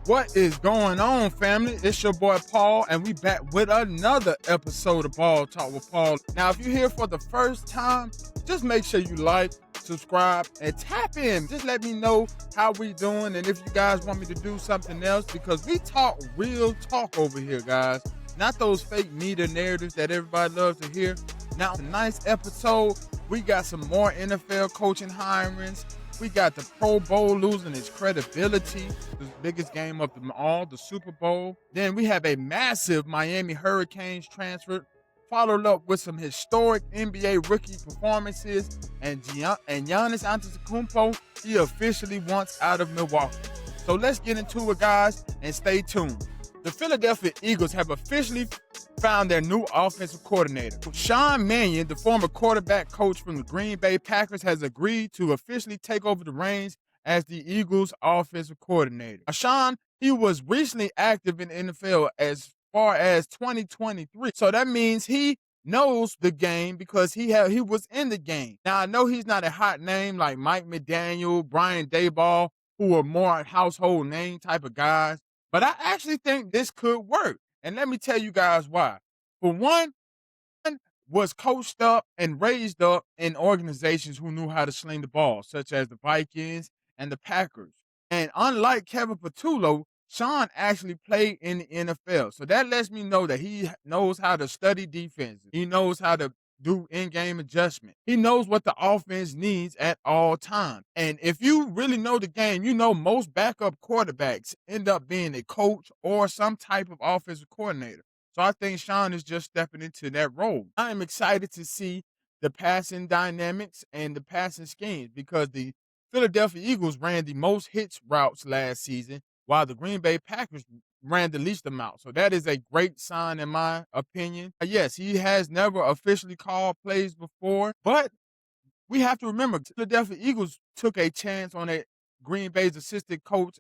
What is going on, family? It's your boy Paul, and we back with another episode of Ball Talk with Paul. Now, if you're here for the first time, just make sure you like, subscribe, and tap in. Just let me know how we doing, and if you guys want me to do something else, because we talk real talk over here, guys. Not those fake media narratives that everybody loves to hear. Now, tonight's episode, we got some more NFL coaching hirings. We got the Pro Bowl losing its credibility, the biggest game of them all, the Super Bowl. Then we have a massive Miami Hurricanes transfer, followed up with some historic NBA rookie performances, and Giannis Antetokounmpo, he officially wants out of Milwaukee. So let's get into it, guys, and stay tuned. The Philadelphia Eagles have officially found their new offensive coordinator. Sean Mannion, the former quarterback coach from the Green Bay Packers, has agreed to officially take over the reins as the Eagles' offensive coordinator. Sean, he was recently active in the NFL as far as 2023. So that means he knows the game because he was in the game. Now, I know he's not a hot name like Mike McDaniel, Brian Daboll, who are more household name type of guys. But I actually think this could work. And let me tell you guys why. For one, was coached up and raised up in organizations who knew how to sling the ball, such as the Vikings and the Packers. And unlike Kevin Patullo, Sean actually played in the NFL. So that lets me know that he knows how to study defenses. He knows how to do in-game adjustment. He knows what the offense needs at all times. And if you really know the game, you know most backup quarterbacks end up being a coach or some type of offensive coordinator. So I think Sean is just stepping into that role. I am excited to see the passing dynamics and the passing schemes because the Philadelphia Eagles ran the most hits routes last season, while the Green Bay Packers ran the least amount. So that is a great sign in my opinion. Yes, he has never officially called plays before, but we have to remember the Philadelphia Eagles took a chance on a Green Bay's assistant coach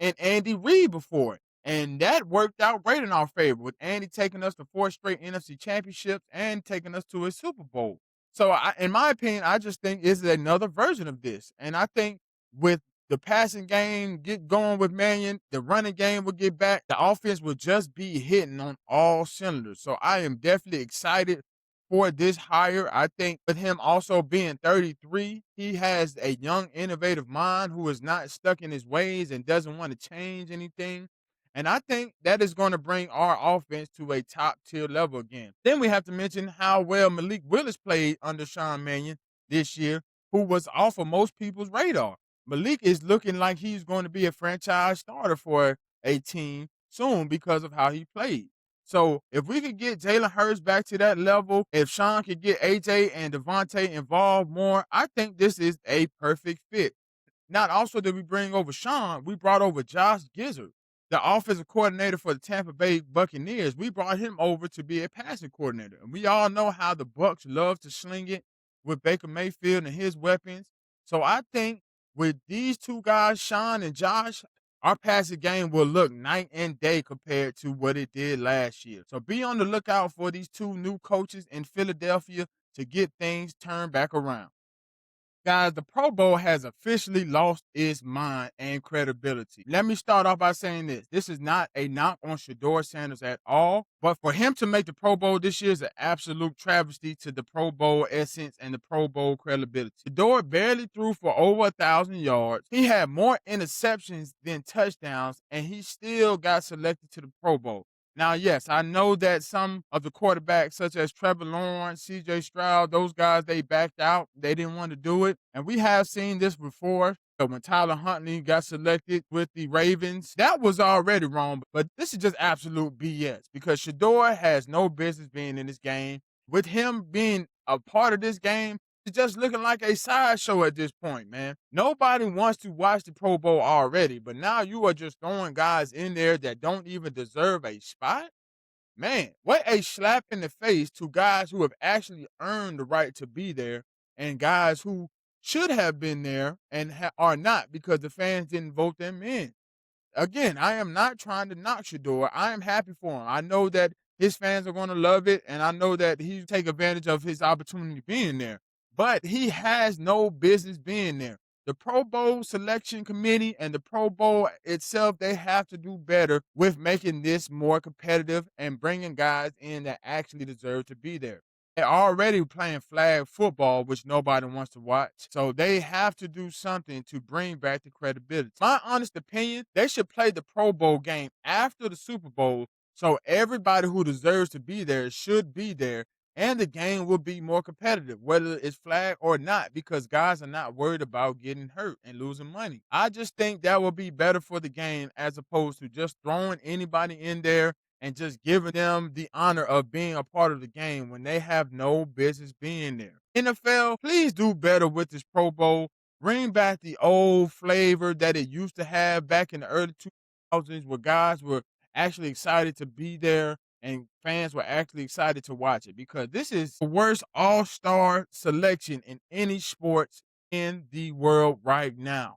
and Andy Reid before it. And that worked out great in our favor with Andy taking us to 4 straight NFC championships and taking us to a Super Bowl. So in my opinion, I just think it's another version of this. And I think with the passing game get going with Mannion, the running game will get back. The offense will just be hitting on all cylinders. So I am definitely excited for this hire. I think with him also being 33, he has a young, innovative mind who is not stuck in his ways and doesn't want to change anything. And I think that is going to bring our offense to a top tier level again. Then we have to mention how well Malik Willis played under Sean Mannion this year, who was off of most people's radar. Malik is looking like he's going to be a franchise starter for a team soon because of how he played. So if we could get Jalen Hurts back to that level, if Sean could get AJ and Devontae involved more, I think this is a perfect fit. Not also did we bring over Sean, we brought over Josh Gizzard, the offensive coordinator for the Tampa Bay Buccaneers. We brought him over to be a passing coordinator. And we all know how the Bucs love to sling it with Baker Mayfield and his weapons. So I think with these two guys, Sean and Josh, our passing game will look night and day compared to what it did last year. So be on the lookout for these two new coaches in Philadelphia to get things turned back around. Guys, the Pro Bowl has officially lost its mind and credibility. Let me start off by saying this. This is not a knock on Shedeur Sanders at all, but for him to make the Pro Bowl this year is an absolute travesty to the Pro Bowl essence and the Pro Bowl credibility. Shedeur barely threw for over 1,000 yards. He had more interceptions than touchdowns, and he still got selected to the Pro Bowl. Now, yes, I know that some of the quarterbacks, such as Trevor Lawrence, C.J. Stroud, those guys, they backed out. They didn't want to do it. And we have seen this before. So when Tyler Huntley got selected with the Ravens, that was already wrong. But this is just absolute BS because Shedeur has no business being in this game. With him being a part of this game, it's just looking like a sideshow at this point, man. Nobody wants to watch the Pro Bowl already, but now you are just throwing guys in there that don't even deserve a spot? Man, what a slap in the face to guys who have actually earned the right to be there and guys who should have been there and are not because the fans didn't vote them in. Again, I am not trying to knock Shedeur. I am happy for him. I know that his fans are going to love it, and I know that he take advantage of his opportunity being there. But he has no business being there. The Pro Bowl selection committee and the Pro Bowl itself, they have to do better with making this more competitive and bringing guys in that actually deserve to be there. They're already playing flag football, which nobody wants to watch. So they have to do something to bring back the credibility. My honest opinion, they should play the Pro Bowl game after the Super Bowl so everybody who deserves to be there should be there, and the game will be more competitive, whether it's flag or not, because guys are not worried about getting hurt and losing money. I just think that will be better for the game as opposed to just throwing anybody in there and just giving them the honor of being a part of the game when they have no business being there. NFL, please do better with this Pro Bowl. Bring back the old flavor that it used to have back in the early 2000s where guys were actually excited to be there and fans were actually excited to watch it, because this is the worst all-star selection in any sports in the world right now.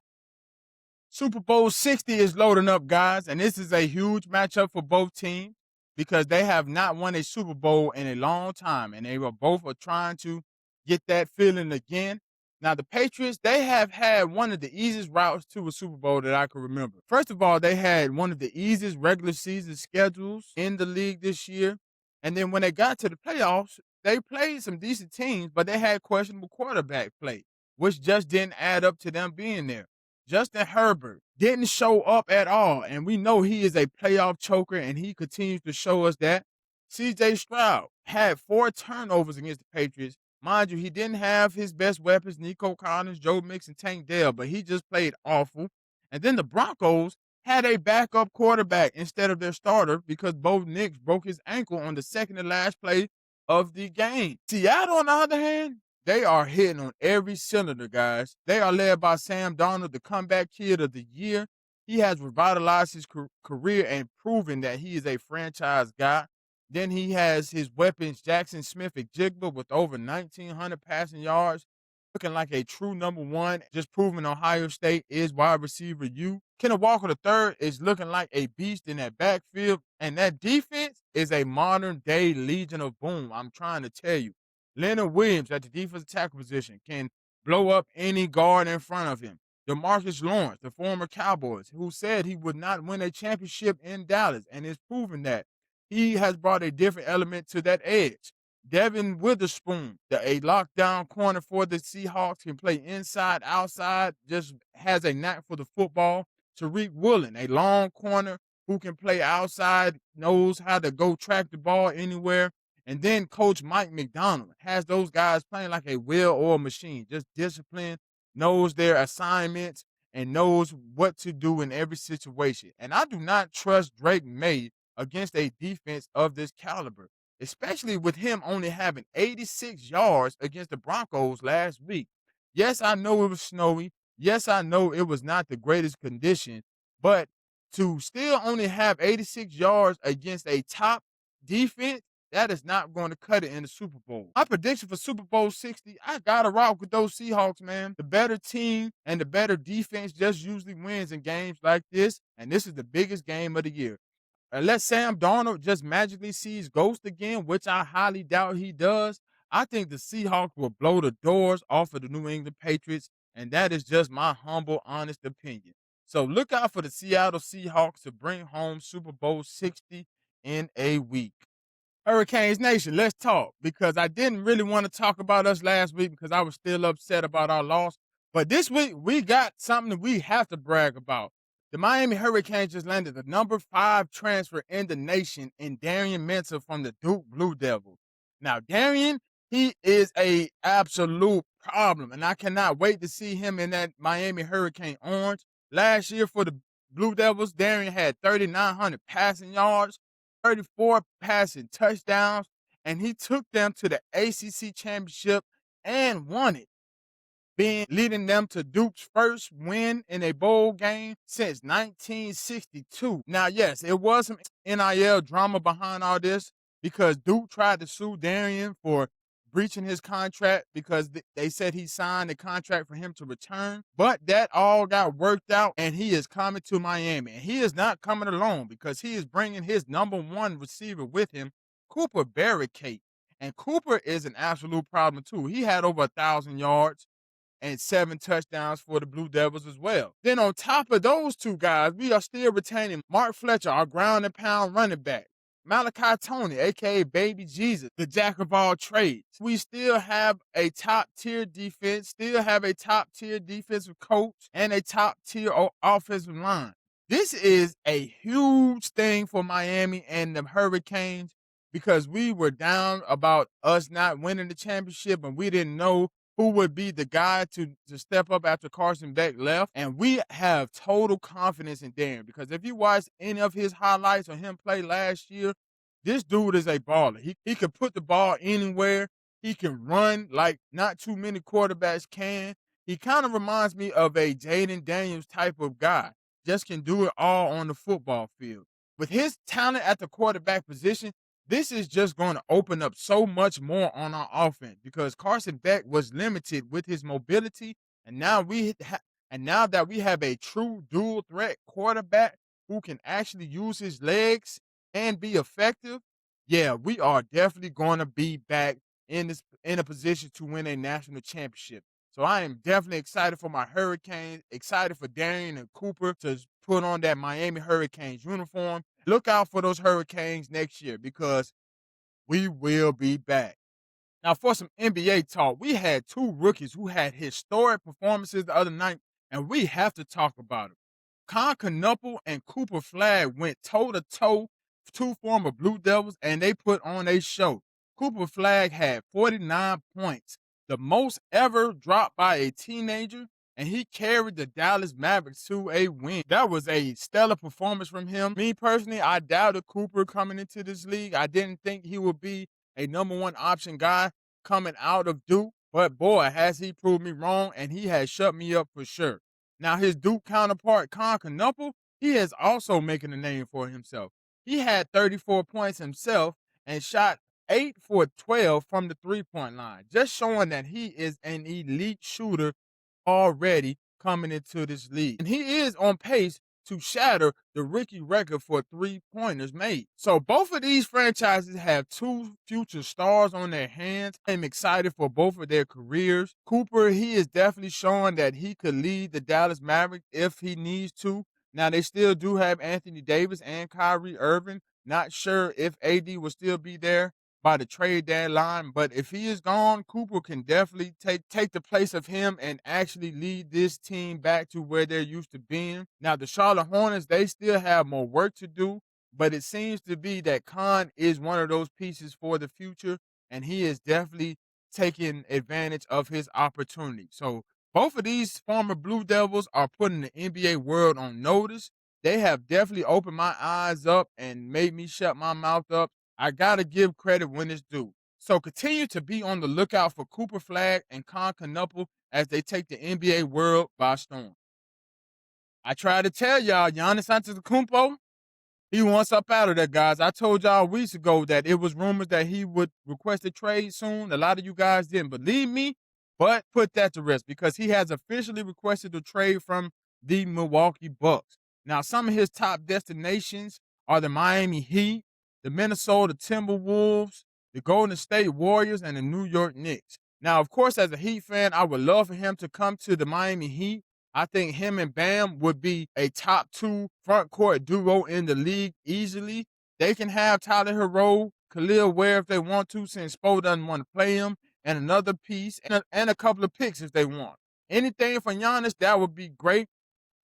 Super Bowl 60 is loading up, guys, and this is a huge matchup for both teams because they have not won a Super Bowl in a long time, and they were both are trying to get that feeling again. Now, the Patriots, they have had one of the easiest routes to a Super Bowl that I can remember. First of all, they had one of the easiest regular season schedules in the league this year. And then when they got to the playoffs, they played some decent teams, but they had questionable quarterback play, which just didn't add up to them being there. Justin Herbert didn't show up at all, and we know he is a playoff choker, and he continues to show us that. C.J. Stroud had 4 turnovers against the Patriots. Mind you, he didn't have his best weapons, Nico Collins, Joe Mixon, Tank Dell, but he just played awful. And then the Broncos had a backup quarterback instead of their starter because Bo Nix broke his ankle on the second to last play of the game. Seattle, on the other hand, they are hitting on every cylinder, guys. They are led by Sam Darnold, the comeback kid of the year. He has revitalized his career and proven that he is a franchise guy. Then he has his weapons, Jackson Smith-Njigba, with over 1,900 passing yards, looking like a true number one, just proving Ohio State is wide receiver U. Kenneth Walker III is looking like a beast in that backfield, and that defense is a modern-day Legion of Boom, I'm trying to tell you. Leonard Williams at the defensive tackle position can blow up any guard in front of him. DeMarcus Lawrence, the former Cowboys, who said he would not win a championship in Dallas, and is proving that. He has brought a different element to that edge. Devin Witherspoon, a lockdown corner for the Seahawks, can play inside, outside, just has a knack for the football. Tariq Woolen, a long corner who can play outside, knows how to go track the ball anywhere. And then Coach Mike McDonald has those guys playing like a well-oiled machine, just disciplined, knows their assignments, and knows what to do in every situation. And I do not trust Drake May against a defense of this caliber, especially with him only having 86 yards against the Broncos last week. Yes, I know it was snowy. Yes, I know it was not the greatest condition, but to still only have 86 yards against a top defense, that is not going to cut it in the Super Bowl. My prediction for Super Bowl 60, I got to rock with those Seahawks, man. The better team and the better defense just usually wins in games like this, and this is the biggest game of the year. Unless Sam Darnold just magically sees ghosts again, which I highly doubt he does, I think the Seahawks will blow the doors off of the New England Patriots, and that is just my humble, honest opinion. So look out for the Seattle Seahawks to bring home Super Bowl 60 in a week. Hurricanes Nation, let's talk, because I didn't really want to talk about us last week because I was still upset about our loss. But this week, we got something that we have to brag about. The Miami Hurricanes just landed the number 5 transfer in the nation in Darian Mensah from the Duke Blue Devils. Now, Darian, he is a absolute problem, and I cannot wait to see him in that Miami Hurricane orange. Last year for the Blue Devils, Darian had 3,900 passing yards, 34 passing touchdowns, and he took them to the ACC championship and won it, leading them to Duke's first win in a bowl game since 1962. Now, yes, it was some NIL drama behind all this because Duke tried to sue Darian for breaching his contract because they said he signed a contract for him to return. But that all got worked out, and he is coming to Miami. And he is not coming alone because he is bringing his number 1 receiver with him, Cooper Barricade. And Cooper is an absolute problem, too. He had over 1,000 yards and 7 touchdowns for the Blue Devils as well. Then on top of those two guys, we are still retaining Mark Fletcher, our ground and pound running back. Malachi Tony, aka Baby Jesus, the jack of all trades. We still have a top tier defense, still have a top tier defensive coach, and a top tier offensive line. This is a huge thing for Miami and the Hurricanes because we were down about us not winning the championship and we didn't know who would be the guy to step up after Carson Beck left. And we have total confidence in Darren because if you watch any of his highlights or him play last year, this dude is a baller. He can put the ball anywhere. He can run like not too many quarterbacks can. He kind of reminds me of a Jaden Daniels type of guy. Just can do it all on the football field. With his talent at the quarterback position, this is just going to open up so much more on our offense because Carson Beck was limited with his mobility, and now now that we have a true dual threat quarterback who can actually use his legs and be effective, yeah, we are definitely going to be back in a position to win a national championship. So I am definitely excited for my Hurricanes, excited for Darian and Cooper to put on that Miami Hurricanes uniform. Look out for those Hurricanes next year because we will be back. Now, for some NBA talk, we had two rookies who had historic performances the other night, and we have to talk about it. Knueppel and Cooper Flagg went toe-to-toe, two former Blue Devils, and they put on a show. Cooper Flagg had 49 points, the most ever dropped by a teenager, and he carried the Dallas Mavericks to a win. That was a stellar performance from him. Me personally, I doubted Cooper coming into this league. I didn't think he would be a number one option guy coming out of Duke, but boy, has he proved me wrong, and he has shut me up for sure. Now, his Duke counterpart, Knueppel, he is also making a name for himself. He had 34 points himself and shot 8 for 12 from the three-point line, just showing that he is an elite shooter already coming into this league. And he is on pace to shatter the rookie record for three-pointers made. So both of these franchises have two future stars on their hands. I'm excited for both of their careers. Cooper, he is definitely showing that he could lead the Dallas Mavericks if he needs to. Now, they still do have Anthony Davis and Kyrie Irving. Not sure if AD will still be there by the trade deadline, but if he is gone, Cooper can definitely take the place of him and actually lead this team back to where they're used to being. Now, the Charlotte Hornets, they still have more work to do, but it seems to be that Khan is one of those pieces for the future, and he is definitely taking advantage of his opportunity. So both of these former Blue Devils are putting the NBA world on notice. They have definitely opened my eyes up and made me shut my mouth up. I gotta give credit when it's due. So continue to be on the lookout for Cooper Flagg and Knueppel as they take the NBA world by storm. I tried to tell y'all, Giannis Antetokounmpo, he wants up out of there, guys. I told y'all weeks ago that it was rumors that he would request a trade soon. A lot of you guys didn't believe me, but put that to rest because he has officially requested a trade from the Milwaukee Bucks. Now, some of his top destinations are the Miami Heat, the Minnesota Timberwolves, the Golden State Warriors, and the New York Knicks. Now, of course, as a Heat fan, I would love for him to come to the Miami Heat. I think him and Bam would be a top two front court duo in the league easily. They can have Tyler Hero, Khalil Ware if they want to, since Spo doesn't want to play him, and another piece, and a couple of picks if they want. Anything for Giannis, that would be great.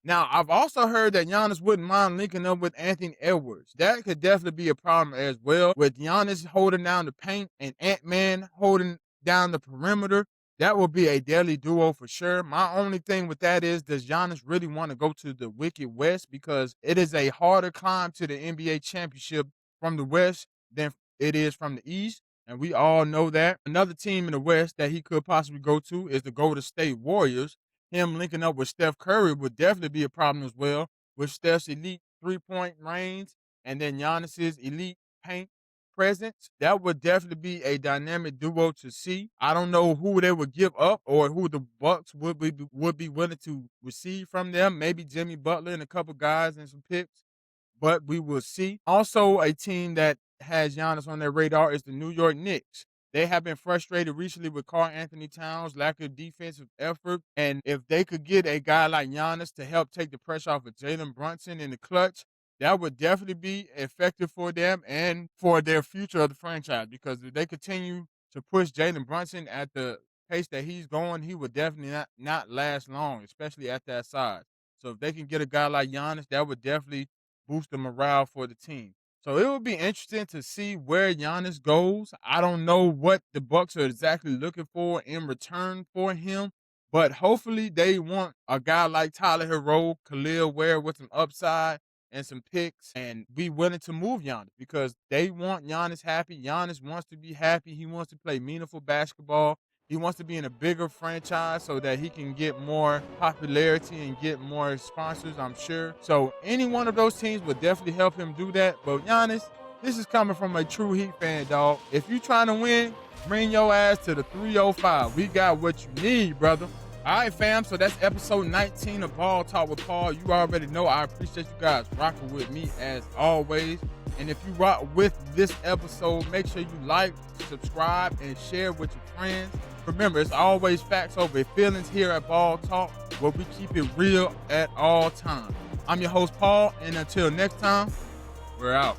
Now, I've also heard that Giannis wouldn't mind linking up with Anthony Edwards. That could definitely be a problem as well, with Giannis holding down the paint and Ant-Man holding down the perimeter. That will be a deadly duo for sure. My only thing with that is, does Giannis really want to go to the Wicked West? Because it is a harder climb to the NBA championship from the West than it is from the East, and we all know that. Another team in the West that he could possibly go to is the Golden State Warriors. Him linking up with Steph Curry would definitely be a problem as well, with Steph's elite three-point range and then Giannis's elite paint presence. That would definitely be a dynamic duo to see. I don't know who they would give up or who the Bucks would be willing to receive from them. Maybe Jimmy Butler and a couple guys and some picks, but we will see. Also, a team that has Giannis on their radar is the New York Knicks. They have been frustrated recently with Karl Anthony Towns' lack of defensive effort. And if they could get a guy like Giannis to help take the pressure off of Jalen Brunson in the clutch, that would definitely be effective for them and for their future of the franchise. Because if they continue to push Jalen Brunson at the pace that he's going, he would definitely not last long, especially at that size. So if they can get a guy like Giannis, that would definitely boost the morale for the team. So it will be interesting to see where Giannis goes. I don't know what the Bucks are exactly looking for in return for him, but hopefully they want a guy like Tyler Hero, Khalil Ware with some upside and some picks, and be willing to move Giannis because they want Giannis happy. Giannis wants to be happy. He wants to play meaningful basketball. He wants to be in a bigger franchise so that he can get more popularity and get more sponsors, I'm sure. So any one of those teams would definitely help him do that. But Giannis, this is coming from a true Heat fan, dog. If you trying to win, bring your ass to the 305. We got what you need, brother. All right, fam. So that's episode 19 of Ball Talk with Paul. You already know I appreciate you guys rocking with me as always. And if you rock with this episode, make sure you like, subscribe, and share with your friends. Remember, it's always facts over feelings here at Ball Talk, where we keep it real at all times. I'm your host, Paul, and until next time, we're out.